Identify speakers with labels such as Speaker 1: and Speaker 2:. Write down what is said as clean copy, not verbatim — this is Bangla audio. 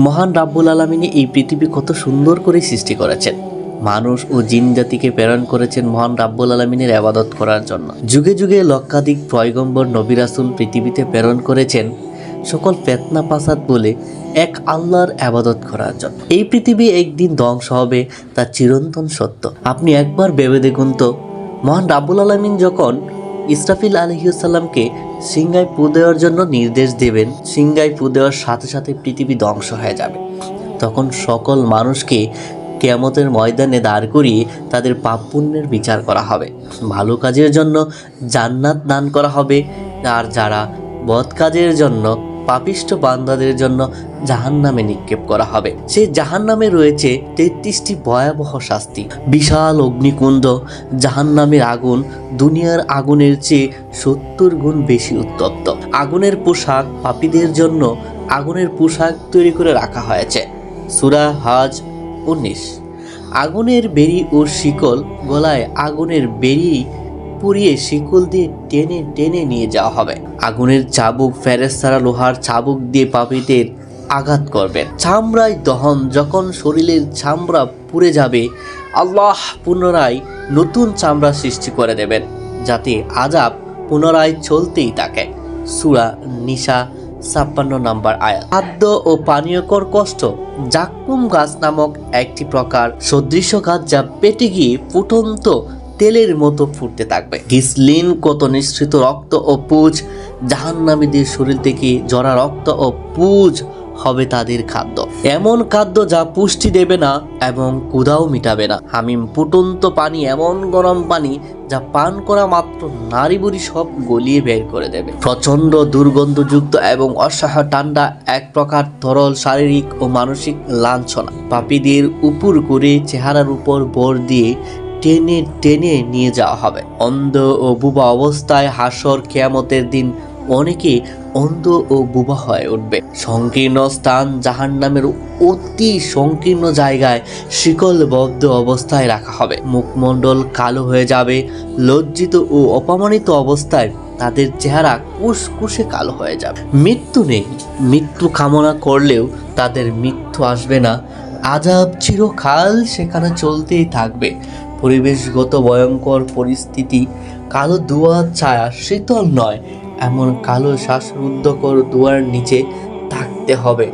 Speaker 1: মহান রাব্বুল আলামিন এই পৃথিবী কত সুন্দর করে সৃষ্টি করেছেন। মানুষ ও জিন জাতিকে প্রেরণ করেছেন মহান রাব্বুল আলামিনের ইবাদত করার জন্য। যুগে যুগে লক্ষাধিক পয়গম্বর নবী রাসূল পৃথিবীতে প্রেরণ করেছেন সকল ফিতনা ফাসাদ বলে এক আল্লাহর ইবাদত করার জন্য। এই পৃথিবী একদিন ধ্বংস হবে, তা চিরন্তন সত্য। আপনি একবার ভেবে দেখুন তো, মহান রাব্বুল আলামিন যখন ইসরাফিল আলাইহিসসালামকে সিংহায় ফু দেওয়ার জন্য নির্দেশ দেবেন, সিংহায় ফু দেওয়ার সাথে সাথে পৃথিবী ধ্বংস হয়ে যাবে। তখন সকল মানুষকে কিয়ামতের ময়দানে দাঁড় করিয়ে তাদের পাপ পুণ্যের বিচার করা হবে। ভালো কাজের জন্য জান্নাত দান করা হবে, আর যারা বদ কাজের জন্য পাপিষ্ঠ বান্দাদের জন্য জাহান্নামে নিক্ষেপ করা হবে। সেই জাহান্নামে রয়েছে 33টি ভয়াবহ শাস্তি। বিশাল অগ্নিকুণ্ড, জাহান্নামের আগুন দুনিয়ার আগুনের চেয়ে 70 গুণ বেশি উত্তপ্ত। আগুনের পোশাক, পাপীদের জন্য আগুনের পোশাক তৈরি করে রাখা হয়েছে। সূরা হজ 19। আগুনের বেড়ি ও শিকল, গলায় আগুনের বেড়ি পুড়িয়ে শিকল দিয়ে টেনে টেনে নিয়ে যাওয়া হবে। আগুনের চাবুক, ফেরেশতারা লোহার চাবুক দিয়ে পাপীদের আঘাত করবেন। চামড়ায় দহন, যখন শরীরের চামড়া পুড়ে যাবে, আল্লাহ পুনরায় নতুন চামড়া সৃষ্টি করে দেবেন, যাতে আযাব পুনরায় চলতেই থাকে। সূরা নিসা 56 নম্বর আয়াত। খাদ্য ও পানীয়কর কষ্ট, জাক্কুম গাছ নামক একটি প্রকার সদৃশ্য গাছ, যা পেটে গিয়ে ফুটন্ত তেলের মতো ফুটতে থাকবে। গিসলিন, কত নিঃসৃত রক্ত ও পুজ, জাহান্নামীদের শরীর থেকে ঝরা রক্ত ও পুজ হবে তাদের খাদ্য। এমন খাদ্য যা পুষ্টি দেবে না এবং ক্ষুধাও মিটাবে না। হামিম, ফুটন্ত পানি, এমন গরম পানি যা পান করা মাত্র নারী বুড়ি সব গলিয়ে বের করে দেবে। প্রচন্ড দুর্গন্ধযুক্ত এবং অসহ্য ঠান্ডা, এক প্রকার তরল শারীরিক ও মানসিক লাঞ্ছনা পাপীদের উপর করে চেহারার উপর ভর দিয়ে টেনে টেনে নিয়ে যাওয়া হবে। অন্ধ ও বুবা অবস্থায় হাসর, কিয়ামতের দিন অনেকে অন্ধ ও বুবা হয়ে উঠবে। সংকীর্ণ স্থান, জাহান্নামের অতি সংকীর্ণ জায়গায় শিকলবদ্ধ অবস্থায় রাখা হবে। মুখমণ্ডল কালো হয়ে যাবে। লজ্জিত ও অপমানিত অবস্থায় তাদের চেহারা কুসকুসে কালো হয়ে যাবে। মৃত্যু নেই, মৃত্যু কামনা করলেও তাদের মৃত্যু আসবে না। আযাব চিরকাল সেখানে চলতেই থাকবে। পরিবেশগত ভয়ঙ্কর পরিস্থিতি, কালো ধোঁয়ার ছায়া, শীতল নয় এমন কালো শ্বাসরুদ্ধকর ধোঁয়ার নিচে থাকতে হবে।